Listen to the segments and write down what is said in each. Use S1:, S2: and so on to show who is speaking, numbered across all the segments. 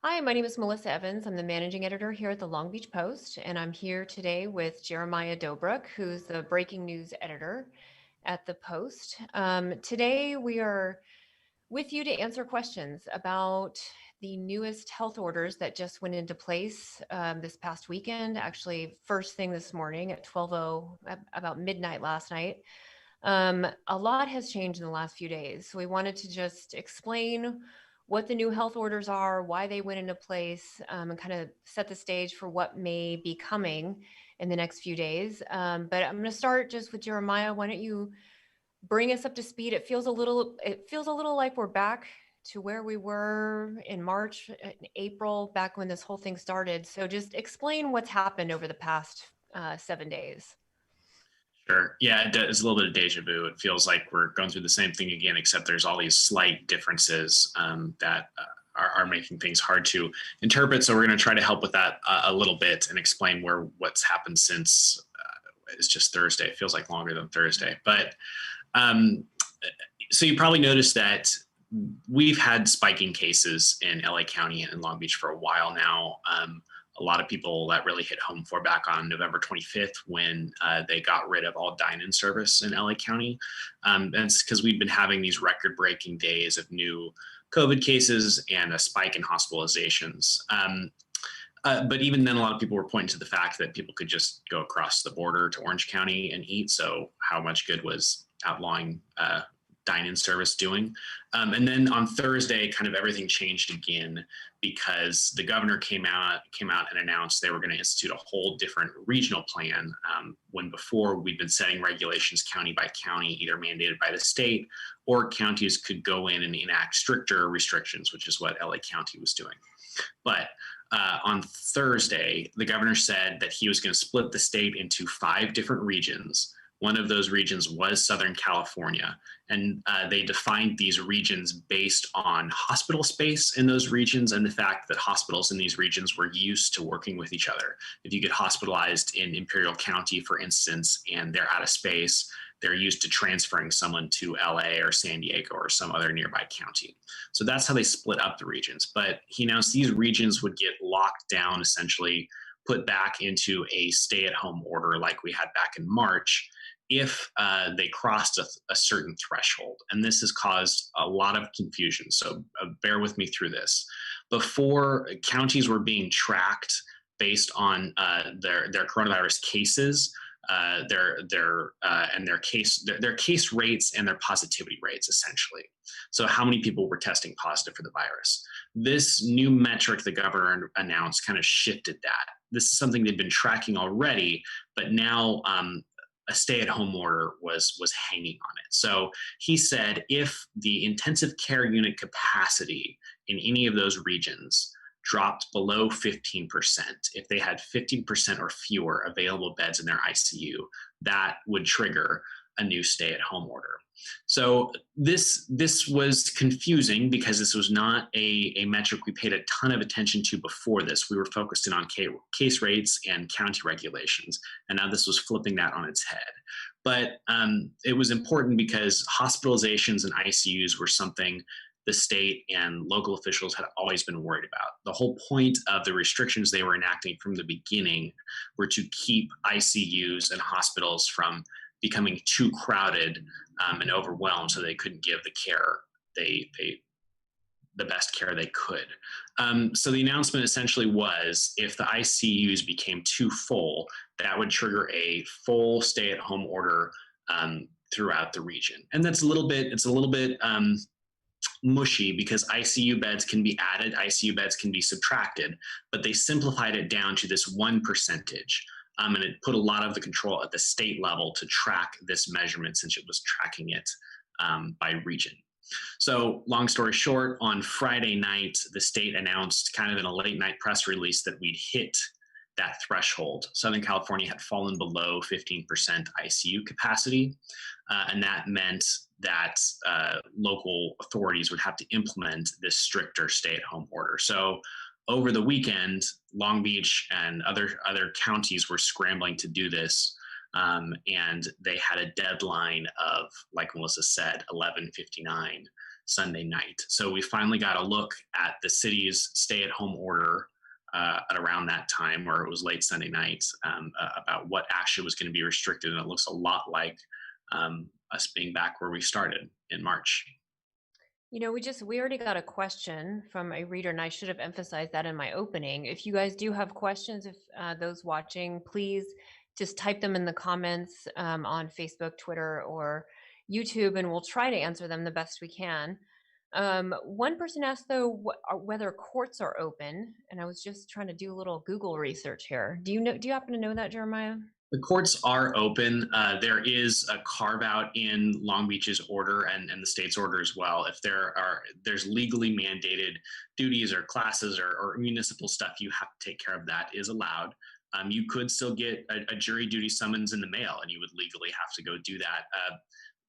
S1: Hi, my name is Melissa Evans. I'm the managing editor here at the Long Beach Post, and I'm here today with Jeremiah Dobruck, who's the breaking news editor at the Post. Today, we are with you to answer questions about the newest health orders that just went into place this past weekend. Actually, first thing this morning at 12:00, about midnight last night. A lot has changed in the last few days. So we wanted to just explain what the new health orders are, why they went into place, and kind of set the stage for what may be coming in the next few days. But I'm going to start just with Jeremiah. Why don't you bring us up to speed? It feels a little like we're back to where we were in March, April, back when this whole thing started. So just explain what's happened over the past 7 days.
S2: Sure. Yeah, it's a little bit of deja vu. It feels like we're going through the same thing again, except there's all these slight differences that are making things hard to interpret. So we're going to try to help with that a little bit and explain what's happened since it's just Thursday. It feels like longer than Thursday. But um, so you probably noticed that we've had spiking cases in LA County and in Long Beach for a while now. A lot of people that really hit home for back on November 25th when they got rid of all dine-in service in LA County. And it's because we've been having these record-breaking days of new COVID cases and a spike in hospitalizations. But even then, a lot of people were pointing to the fact that people could just go across the border to Orange County and eat. So how much good was outlawing dine-in service doing? And then on Thursday, kind of everything changed again because the governor came out and announced they were going to institute a whole different regional plan. When before we'd been setting regulations county by county, either mandated by the state or counties could go in and enact stricter restrictions, which is what LA County was doing. But on Thursday, the governor said that he was going to split the state into 5 different regions. One of those regions was Southern California, and they defined these regions based on hospital space in those regions and the fact that hospitals in these regions were used to working with each other. If you get hospitalized in Imperial County, for instance, and they're out of space, they're used to transferring someone to LA or San Diego or some other nearby county. So that's how they split up the regions. But he announced these regions would get locked down, essentially put back into a stay-at-home order like we had back in March if they crossed a certain threshold. And this has caused a lot of confusion. So bear with me through this. Before, counties were being tracked based on their coronavirus cases, their case rates and their positivity rates, essentially. So how many people were testing positive for the virus? This new metric the governor announced kind of shifted that. This is something they've been tracking already, but now a stay-at-home order was hanging on it. So he said if the intensive care unit capacity in any of those regions dropped below 15%, if they had 15% or fewer available beds in their ICU, that would trigger a new stay-at-home order. So this was confusing because this was not a metric we paid a ton of attention to before this. We were focused in on case rates and county regulations, and now this was flipping that on its head. But it was important because hospitalizations and ICUs were something the state and local officials had always been worried about. The whole point of the restrictions they were enacting from the beginning were to keep ICUs and hospitals from becoming too crowded and overwhelmed so they couldn't give the care the best care they could. So the announcement essentially was if the ICUs became too full, that would trigger a full stay-at-home order throughout the region. And it's a little bit mushy because ICU beds can be added, ICU beds can be subtracted, but they simplified it down to this one percentage. And it put a lot of the control at the state level to track this measurement since it was tracking it by region. So long story short, on Friday night, the state announced kind of in a late night press release that we'd hit that threshold. Southern California had fallen below 15% ICU capacity, and that meant that local authorities would have to implement this stricter stay-at-home order. So over the weekend, Long Beach and other counties were scrambling to do this, and they had a deadline of, like Melissa said, 11:59 Sunday night. So we finally got a look at the city's stay-at-home order at around that time, or it was late Sunday night, about what actually was going to be restricted, and it looks a lot like us being back where we started in March.
S1: We already got a question from a reader, and I should have emphasized that in my opening. If you guys do have questions, if those watching, please just type them in the comments on Facebook, Twitter, or YouTube, and we'll try to answer them the best we can. One person asked though whether courts are open, and I was just trying to do a little Google research here. Do you happen to know that, Jeremiah?
S2: The courts are open. There is a carve out in Long Beach's order and the state's order as well. If there's legally mandated duties or classes or municipal stuff you have to take care of, that is allowed. You could still get a jury duty summons in the mail, and you would legally have to go do that.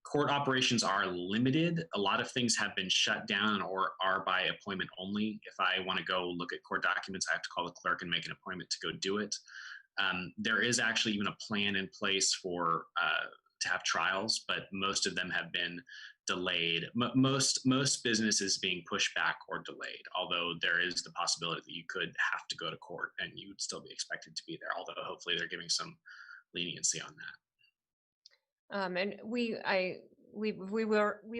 S2: Court operations are limited. A lot of things have been shut down or are by appointment only. If I want to go look at court documents, I have to call the clerk and make an appointment to go do it. There is actually even a plan in place for to have trials, but most of them have been delayed. Most businesses being pushed back or delayed, although there is the possibility that you could have to go to court and you would still be expected to be there, although hopefully they're giving some leniency on that.
S1: And we've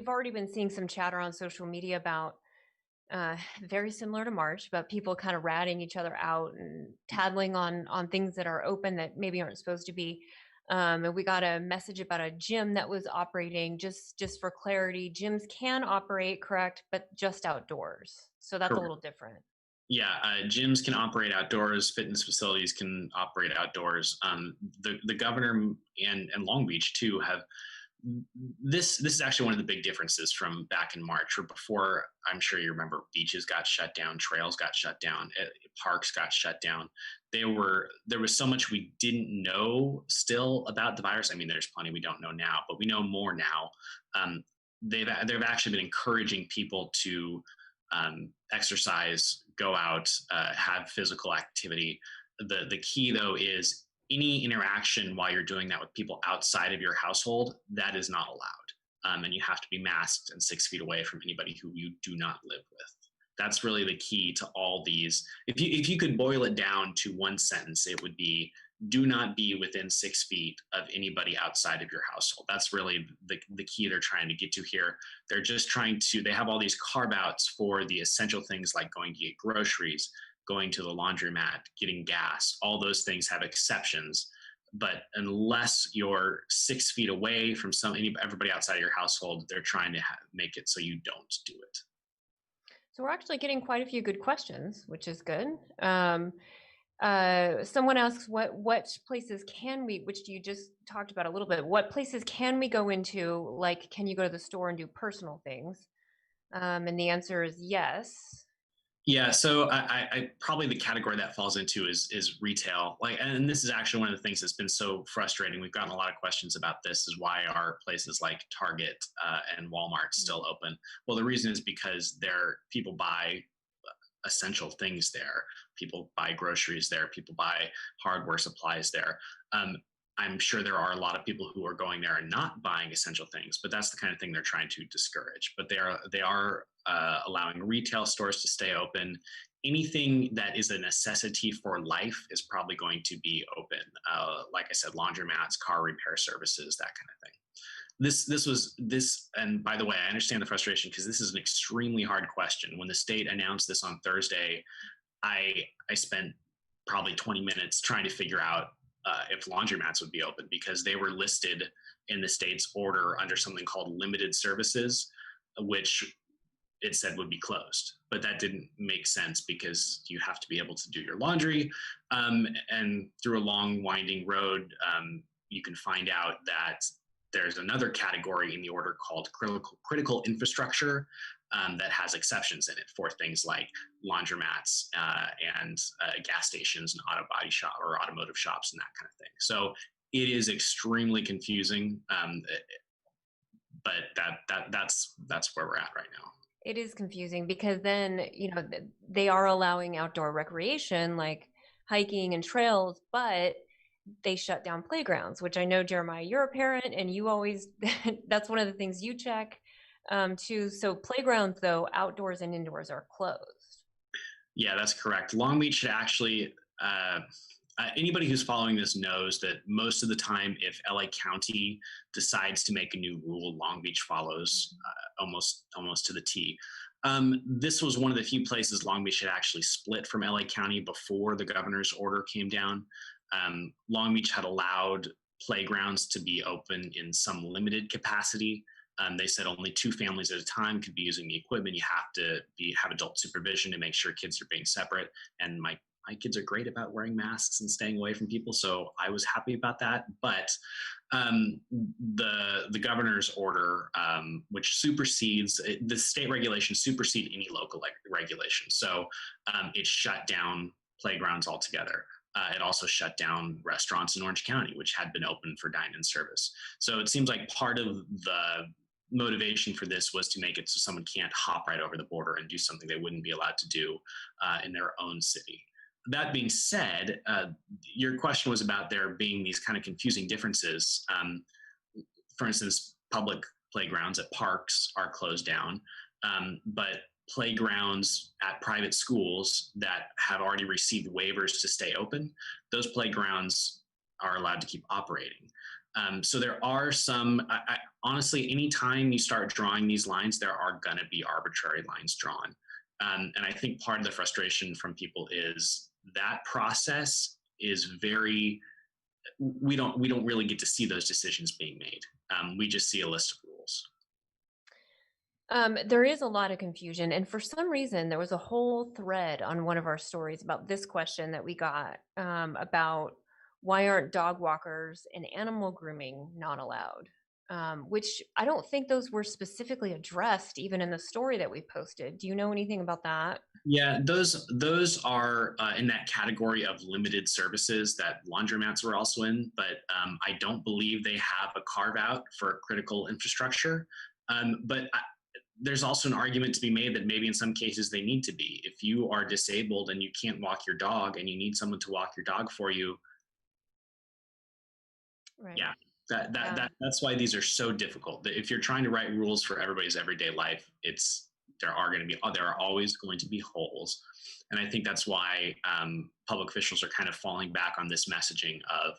S1: already been seeing some chatter on social media about very similar to March, but people kind of ratting each other out and tattling on things that are open that maybe aren't supposed to be. And we got a message about a gym that was operating. Just for clarity, gyms can operate, correct, but just outdoors. So that's a little different.
S2: Yeah, gyms can operate outdoors. Fitness facilities can operate outdoors. The governor and Long Beach too have this is actually one of the big differences from back in March or before. I'm sure you remember beaches got shut down, trails got shut down, parks got shut down. There was so much we didn't know still about the virus. I mean, there's plenty we don't know now, but we know more now. They've actually been encouraging people to exercise, go out, have physical activity. The key though is any interaction while you're doing that with people outside of your household, that is not allowed. And you have to be masked and 6 feet away from anybody who you do not live with. That's really the key to all these. If you could boil it down to one sentence, it would be: do not be within 6 feet of anybody outside of your household. That's really the key they're trying to get to here. They're just trying to, they have all these carve outs for the essential things like going to get groceries, going to the laundromat, getting gas. All those things have exceptions. But unless you're 6 feet away from everybody outside of your household, they're trying to make it so you don't do it.
S1: So we're actually getting quite a few good questions, which is good. Someone asks, what places can we, which you just talked about a little bit, what places can we go into? Like, can you go to the store and do personal things? And the answer is yes.
S2: Yeah, so I probably the category that falls into is retail. And this is actually one of the things that's been so frustrating. We've gotten a lot of questions about this: is why are places like Target and Walmart still open? Well, the reason is because people buy essential things there. People buy groceries there. People buy hardware supplies there. I'm sure there are a lot of people who are going there and not buying essential things, but that's the kind of thing they're trying to discourage. But they are allowing retail stores to stay open. Anything that is a necessity for life is probably going to be open. Like I said, laundromats, car repair services, that kind of thing. And by the way, I understand the frustration because this is an extremely hard question. When the state announced this on Thursday, I spent probably 20 minutes trying to figure out if laundromats would be open, because they were listed in the state's order under something called limited services, which it said would be closed. But that didn't make sense because you have to be able to do your laundry. And through a long winding road, you can find out that there's another category in the order called critical infrastructure that has exceptions in it for things like laundromats and gas stations and auto body shop or automotive shops and that kind of thing. So it is extremely confusing, but that's where we're at right now.
S1: It is confusing because then, they are allowing outdoor recreation like hiking and trails, but they shut down playgrounds, which I know, Jeremiah, you're a parent and you always, that's one of the things you check. too. So playgrounds, though, outdoors and indoors are closed.
S2: Yeah, that's correct. Long Beach should actually, anybody who's following this knows that most of the time, if LA County decides to make a new rule, Long Beach follows almost to the T. This was one of the few places Long Beach had actually split from LA County before the governor's order came down. Long Beach had allowed playgrounds to be open in some limited capacity. They said only two families at a time could be using the equipment. You have to have adult supervision to make sure kids are being separate. And my kids are great about wearing masks and staying away from people, so I was happy about that. But the governor's order, which supersedes the state regulations, supersede any local regulation. So it shut down playgrounds altogether. It also shut down restaurants in Orange County, which had been open for dine-in service. So it seems like part of the motivation for this was to make it so someone can't hop right over the border and do something they wouldn't be allowed to do in their own city. That being said, your question was about there being these kind of confusing differences. For instance, public playgrounds at parks are closed down, but playgrounds at private schools that have already received waivers to stay open, those playgrounds are allowed to keep operating. So there are some, honestly, anytime you start drawing these lines, there are going to be arbitrary lines drawn. And I think part of the frustration from people is that process is very, we don't really get to see those decisions being made. We just see a list of rules.
S1: There is a lot of confusion, and for some reason, there was a whole thread on one of our stories about this question that we got about why aren't dog walkers and animal grooming not allowed? Which I don't think those were specifically addressed even in the story that we posted. Do you know anything about that?
S2: Yeah, those are in that category of limited services that laundromats were also in, but I don't believe they have a carve out for critical infrastructure. But there's also an argument to be made that maybe in some cases they need to be. If you are disabled and you can't walk your dog and you need someone to walk your dog for you,
S1: Right.
S2: yeah,
S1: Yeah.
S2: that's why these are so difficult. If you're trying to write rules for everybody's everyday life, there are always going to be holes, and I think that's why public officials are kind of falling back on this messaging of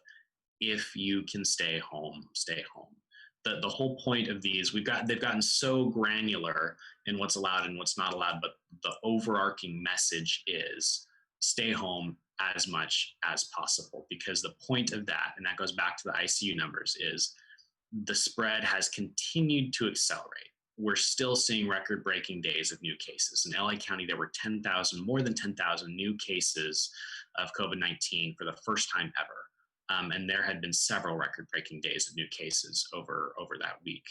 S2: if you can stay home, stay home. The whole point of these, they've gotten so granular in what's allowed and what's not allowed, but the overarching message is stay home as much as possible, because the point of that, and that goes back to the ICU numbers, is the spread has continued to accelerate. We're still seeing record breaking days of new cases. In LA County, there were more than 10,000 new cases of COVID-19 for the first time ever. And there had been several record-breaking days of new cases over that week.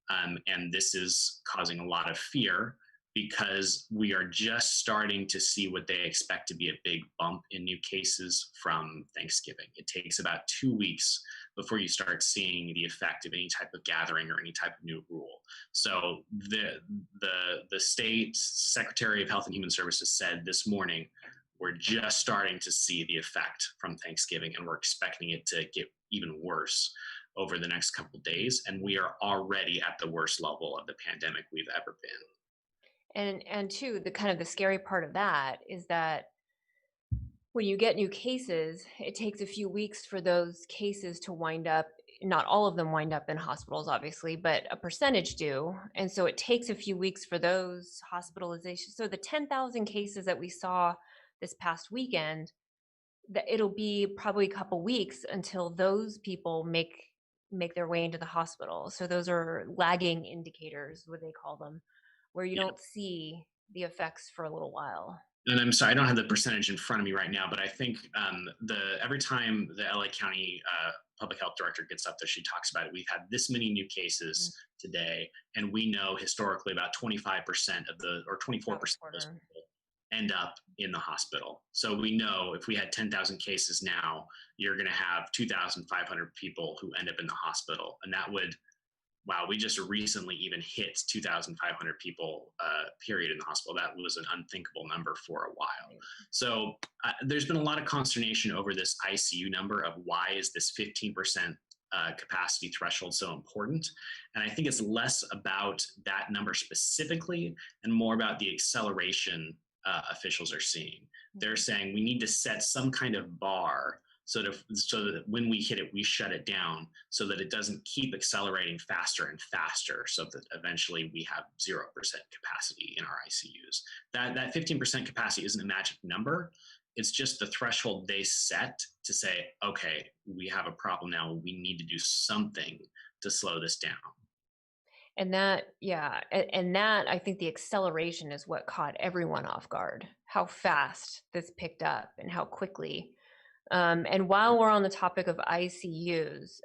S2: And this is causing a lot of fear because we are just starting to see what they expect to be a big bump in new cases from Thanksgiving. It takes about 2 weeks before you start seeing the effect of any type of gathering or any type of new rule. So the state Secretary of Health and Human Services said this morning, we're just starting to see the effect from Thanksgiving, and we're expecting it to get even worse over the next couple of days. And we are already at the worst level of the pandemic we've ever been.
S1: And two, the kind of the scary part of that is that when you get new cases, it takes a few weeks for those cases to wind up. Not all of them wind up in hospitals, obviously, but a percentage do. And so it takes a few weeks for those hospitalizations. So the 10,000 cases that we saw this past weekend, that it'll be probably a couple weeks until those people make their way into the hospital. So those are lagging indicators, what they call them, where you don't see the effects for a little while.
S2: And I'm sorry, I don't have the percentage in front of me right now, but I think every time the LA County public health director gets up there, she talks about it. We've had this many new cases today, and we know historically about 25% of or 24% of those people end up in the hospital. So we know if we had 10,000 cases now, you're going to have 2,500 people who end up in the hospital, and that would, wow, we just recently even hit 2,500 people, period, in the hospital. That was an unthinkable number for a while. So there's been a lot of consternation over this ICU number of why is this 15% capacity threshold so important. And I think it's less about that number specifically and more about the acceleration officials are seeing. They're saying we need to set some kind of bar so that when we hit it, we shut it down so that it doesn't keep accelerating faster and faster so that eventually we have 0% capacity in our ICUs. That 15% capacity isn't a magic number. It's just the threshold they set to say, okay, we have a problem now. We need to do something to slow this down.
S1: And that, yeah, and that, I think the acceleration is what caught everyone off guard, how fast this picked up and how quickly. And while we're on the topic of ICUs,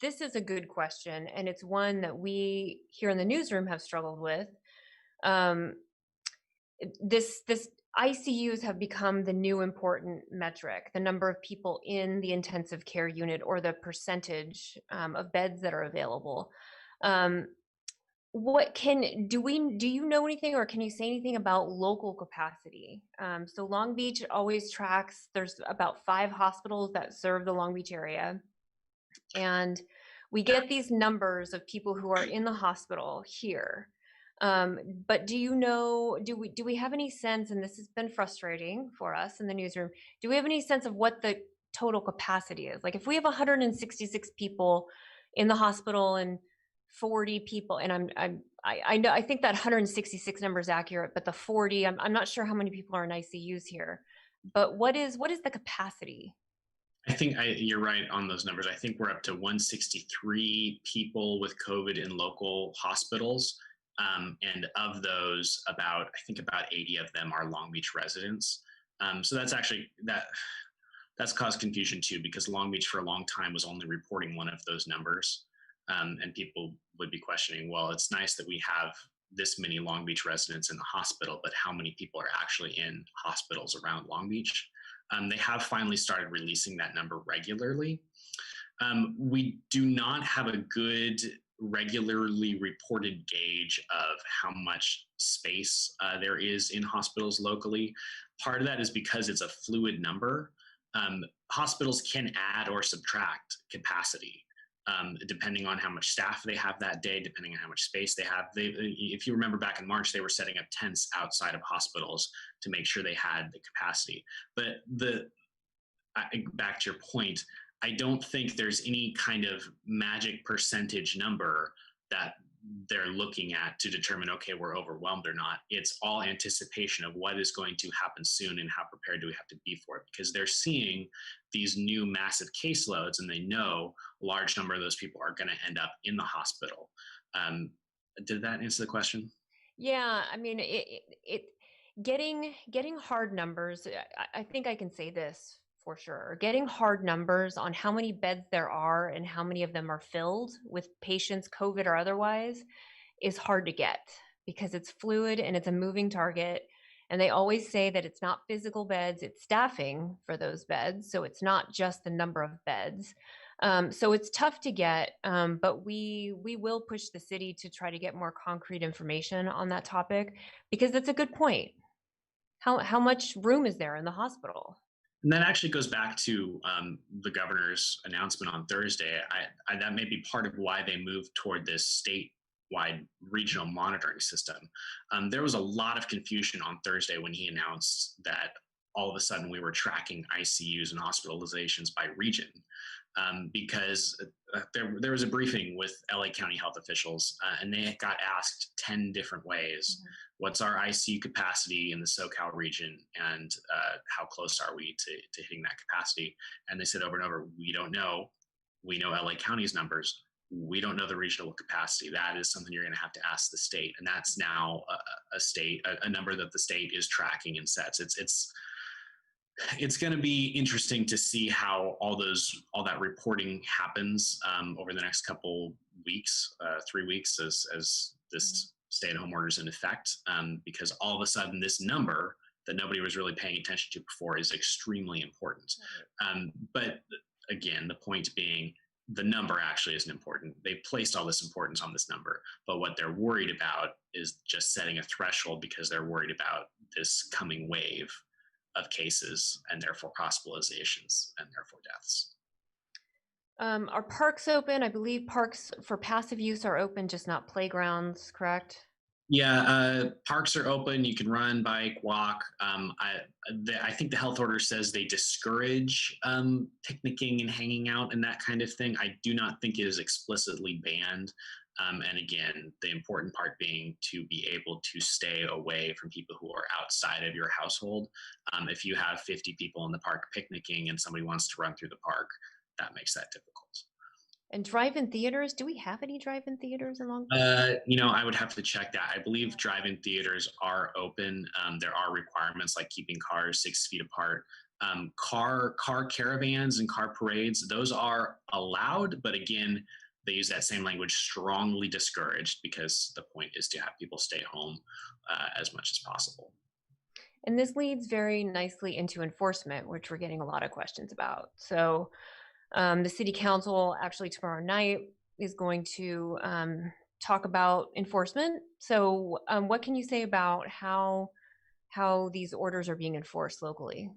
S1: this is a good question, and it's one that we here in the newsroom have struggled with. This ICUs have become the new important metric, the number of people in the intensive care unit or the percentage of beds that are available. Do you know anything or can you say anything about local capacity? So Long Beach always tracks, there's about 5 hospitals that serve the Long Beach area. And we get these numbers of people who are in the hospital here. But do we have any sense, and this has been frustrating for us in the newsroom, do we have any sense of what the total capacity is? Like if we have 166 people in the hospital and 40 people, and I know, I think that 166 number is accurate, but the 40, I'm not sure how many people are in ICUs here, but what is the capacity?
S2: I think you're right on those numbers. I think we're up to 163 people with COVID in local hospitals. And of those, I think about 80 of them are Long Beach residents. So that's caused confusion too, because Long Beach for a long time was only reporting one of those numbers. And people would be questioning, well, it's nice that we have this many Long Beach residents in the hospital, but how many people are actually in hospitals around Long Beach? They have finally started releasing that number regularly. We do not have a good regularly reported gauge of how much space there is in hospitals locally. Part of that is because it's a fluid number. Hospitals can add or subtract capacity. Depending on how much staff they have that day, depending on how much space they have. If you remember back in March, they were setting up tents outside of hospitals to make sure they had the capacity. But back to your point, I don't think there's any kind of magic percentage number that they're looking at to determine, okay, we're overwhelmed or not. It's all anticipation of what is going to happen soon and how prepared do we have to be for it, because they're seeing these new massive caseloads and they know a large number of those people are going to end up in the hospital. Did that answer the question?
S1: Yeah, I mean, getting hard numbers, I think I can say this for sure. Getting hard numbers on how many beds there are and how many of them are filled with patients, COVID or otherwise, is hard to get because it's fluid and it's a moving target. And they always say that it's not physical beds, it's staffing for those beds. So it's not just the number of beds. So it's tough to get, but we will push the city to try to get more concrete information on that topic because it's a good point. How much room is there in the hospital?
S2: And that actually goes back to the governor's announcement on Thursday. That may be part of why they moved toward this statewide regional monitoring system. There was a lot of confusion on Thursday when he announced that all of a sudden we were tracking ICUs and hospitalizations by region. Because there was a briefing with LA County health officials and they got asked 10 different ways. Mm-hmm. What's our ICU capacity in the SoCal region and how close are we to hitting that capacity? And they said over and over, we don't know. We know LA County's numbers. We don't know the regional capacity. That is something you're going to have to ask the state. And that's now a number that the state is tracking and sets. It's going to be interesting to see how all that reporting happens over the next couple weeks, 3 weeks, as this stay-at-home order is in effect, because all of a sudden this number that nobody was really paying attention to before is extremely important. But again, the point being, the number actually isn't important. They placed all this importance on this number, but what they're worried about is just setting a threshold because they're worried about this coming wave of cases and therefore hospitalizations and therefore deaths.
S1: Are parks open? I believe parks for passive use are open, just not playgrounds, correct?
S2: Yeah, parks are open. You can run, bike, walk. I think the health order says they discourage picnicking and hanging out and that kind of thing. I do not think it is explicitly banned. And again, the important part being to be able to stay away from people who are outside of your household. If you have 50 people in the park picnicking and somebody wants to run through the park, that makes that difficult.
S1: And drive-in theaters, do we have any drive-in theaters in Long Beach?
S2: I would have to check that. I believe drive-in theaters are open. There are requirements like keeping cars 6 feet apart. Car caravans and car parades, those are allowed, but again, they use that same language, strongly discouraged, because the point is to have people stay home as much as possible.
S1: And this leads very nicely into enforcement, which we're getting a lot of questions about. So the city council actually tomorrow night is going to talk about enforcement. So what can you say about how these orders are being enforced locally?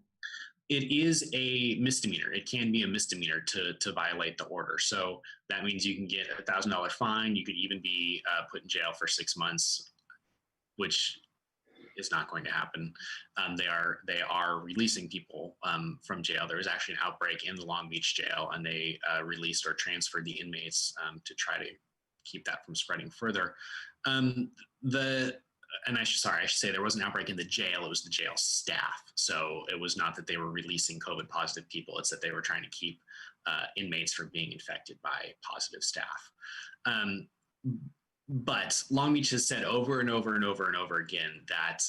S2: It is a misdemeanor. It can be a misdemeanor to violate the order. So that means you can get $1,000 fine. You could even be put in jail for 6 months, which is not going to happen. They are releasing people from jail. There was actually an outbreak in the Long Beach jail, and they released or transferred the inmates to try to keep that from spreading further. The and I should say there was an outbreak in the jail. It was the jail staff. So it was not that they were releasing COVID positive people. It's that they were trying to keep inmates from being infected by positive staff. But Long Beach has said over and over and over and over again that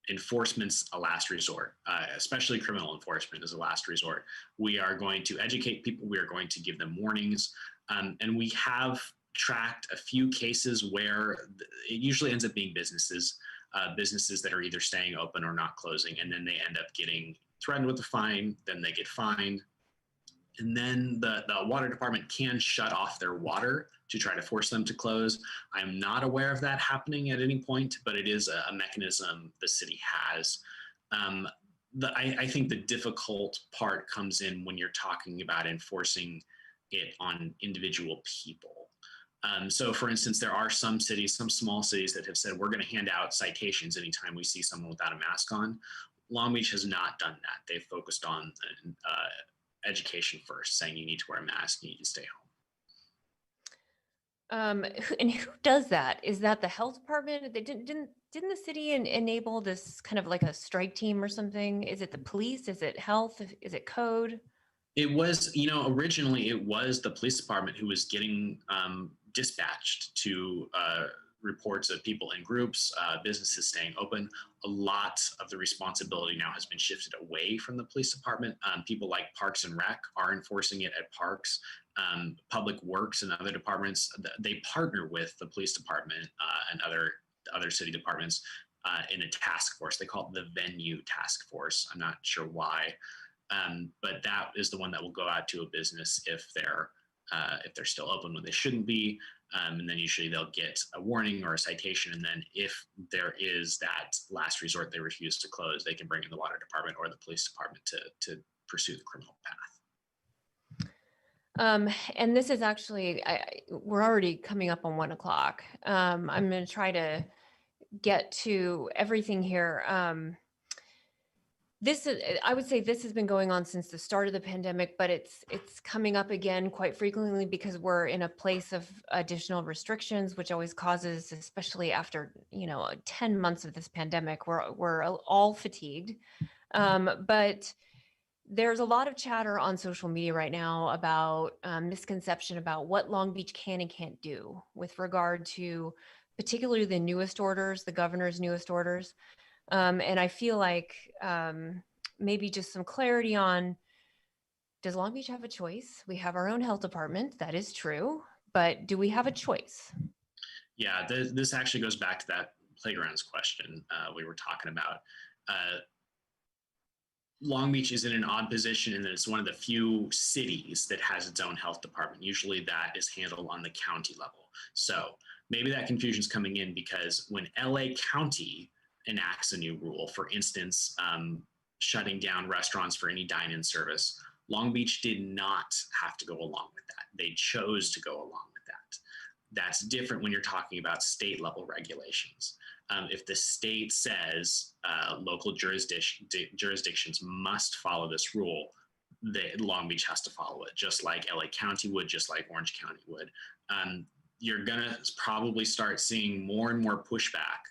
S2: enforcement's a last resort, especially criminal enforcement is a last resort. We are going to educate people. We are going to give them warnings. And we have tracked a few cases where it usually ends up being businesses that are either staying open or not closing. And then they end up getting threatened with a fine. Then they get fined. And then the water department can shut off their water to try to force them to close. I'm not aware of that happening at any point, but it is a mechanism the city has. I think the difficult part comes in when you're talking about enforcing it on individual people. So for instance, there are some cities, some small cities that have said, we're going to hand out citations anytime we see someone without a mask on. Long Beach has not done that. They've focused on education first, saying you need to wear a mask, you need to stay
S1: home. And who does that? Is that the health department? They didn't the city enable this kind of like a strike team or something? Is it the police? Is it health? Is it code?
S2: It was, originally it was the police department who was getting dispatched to reports of people in groups, businesses staying open. A lot of the responsibility now has been shifted away from the police department. People like Parks and Rec are enforcing it at parks. Public Works and other departments, they partner with the police department and other city departments in a task force. They call it the venue task force. I'm not sure why, but that is the one that will go out to a business if they're still open when they shouldn't be. And then usually they'll get a warning or a citation. And then if there is that last resort, they refuse to close, they can bring in the water department or the police department to pursue the criminal
S1: path. And this is actually, we're already coming up on 1 o'clock. I'm going to try to get to everything here. I would say this has been going on since the start of the pandemic, but it's coming up again quite frequently because we're in a place of additional restrictions, which always causes, especially after 10 months of this pandemic, we're all fatigued. But there's a lot of chatter on social media right now about misconception about what Long Beach can and can't do with regard to particularly the newest orders, the governor's newest orders. And I feel like maybe just some clarity on, does Long Beach have a choice? We have our own health department, that is true, but do we have a choice?
S2: Yeah, this actually goes back to that playgrounds question we were talking about. Long Beach is in an odd position in that it's one of the few cities that has its own health department. Usually that is handled on the county level. So maybe that confusion is coming in because when LA County enacts a new rule, for instance, shutting down restaurants for any dine-in service, Long Beach did not have to go along with that. They chose to go along with that. That's different when you're talking about state level regulations. If the state says local jurisdictions must follow this rule, Long Beach has to follow it, just like LA County would, just like Orange County would. You're going to probably start seeing more and more pushback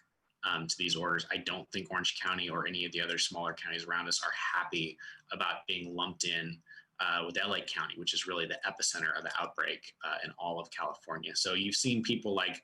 S2: to these orders. I don't think Orange County or any of the other smaller counties around us are happy about being lumped in with LA County, which is really the epicenter of the outbreak in all of California. So you've seen people like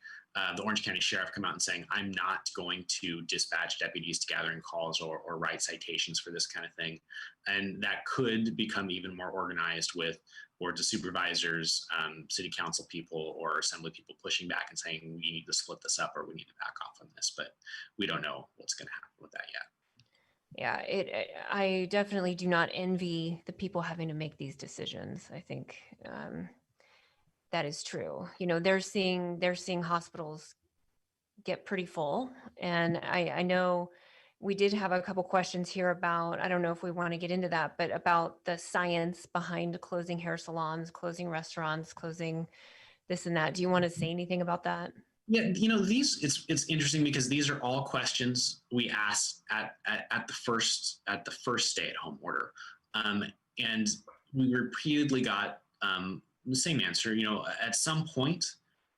S2: the Orange County Sheriff come out and saying, I'm not going to dispatch deputies to gathering calls or write citations for this kind of thing. And that could become even more organized with boards of supervisors, city council people, or assembly people pushing back and saying, we need to split this up or we need to back off on this. But we don't know what's going to happen with that yet.
S1: Yeah, I definitely do not envy the people having to make these decisions. I think that is true. You know, they're seeing hospitals get pretty full, and I know we did have a couple questions here about, I don't know if we want to get into that, but about the science behind closing hair salons, closing restaurants, closing this and that. Do you want to say anything about that?
S2: Yeah, you know, it's interesting because these are all questions we asked at the first stay-at-home order, and we repeatedly got the same answer. You know, at some point,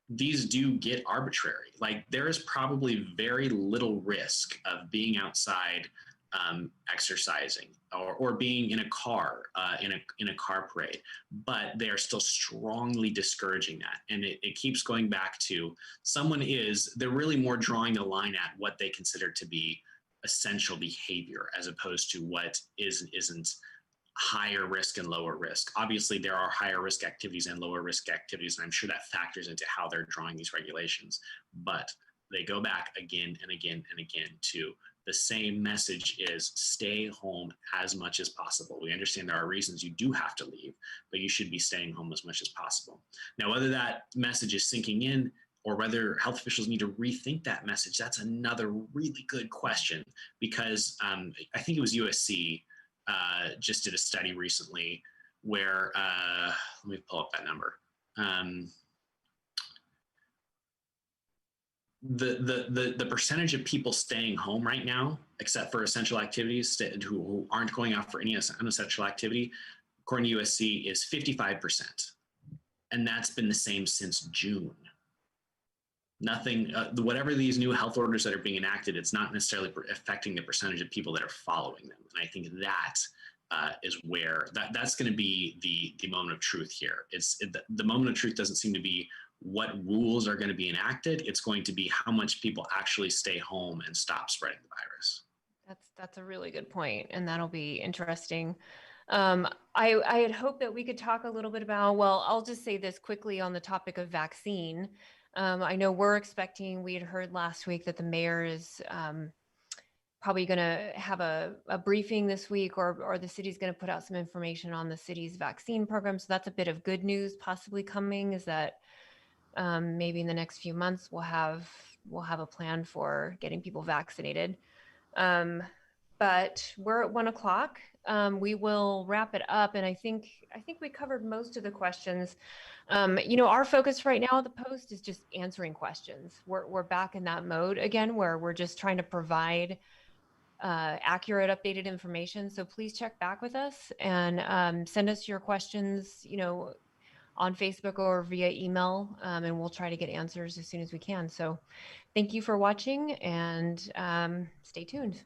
S2: these do get arbitrary. Like there is probably very little risk of being outside exercising or being in a car in a car parade, but they are still strongly discouraging that. And it keeps going back to they're really more drawing a line at what they consider to be essential behavior as opposed to what isn't higher risk and lower risk. Obviously, there are higher risk activities and lower risk activities, and I'm sure that factors into how they're drawing these regulations. But they go back again and again and again to the same message is stay home as much as possible. We understand there are reasons you do have to leave, but you should be staying home as much as possible. Now, whether that message is sinking in or whether health officials need to rethink that message, that's another really good question, because I think it was USC just did a study recently where, let me pull up that number. The percentage of people staying home right now, except for essential activities, who aren't going out for any unessential activity, according to USC, is 55%. And that's been the same since June. Nothing, whatever these new health orders that are being enacted, it's not necessarily affecting the percentage of people that are following them. And I think that is where that's going to be the moment of truth here. The moment of truth doesn't seem to be what rules are going to be enacted. It's going to be how much people actually stay home and stop spreading the virus.
S1: That's a really good point, and that'll be interesting. I had hoped that we could talk a little bit about, well, I'll just say this quickly on the topic of vaccine. I know we had heard last week that the mayor is probably going to have a briefing this week, or the city's going to put out some information on the city's vaccine program. So that's a bit of good news possibly coming, is that maybe in the next few months we'll have a plan for getting people vaccinated. But we're at 1 o'clock. We will wrap it up, and I think we covered most of the questions. You know, our focus right now at the Post is just answering questions. We're back in that mode again, where we're just trying to provide accurate, updated information. So please check back with us and send us your questions, you know, on Facebook or via email, and we'll try to get answers as soon as we can. So thank you for watching, and stay tuned.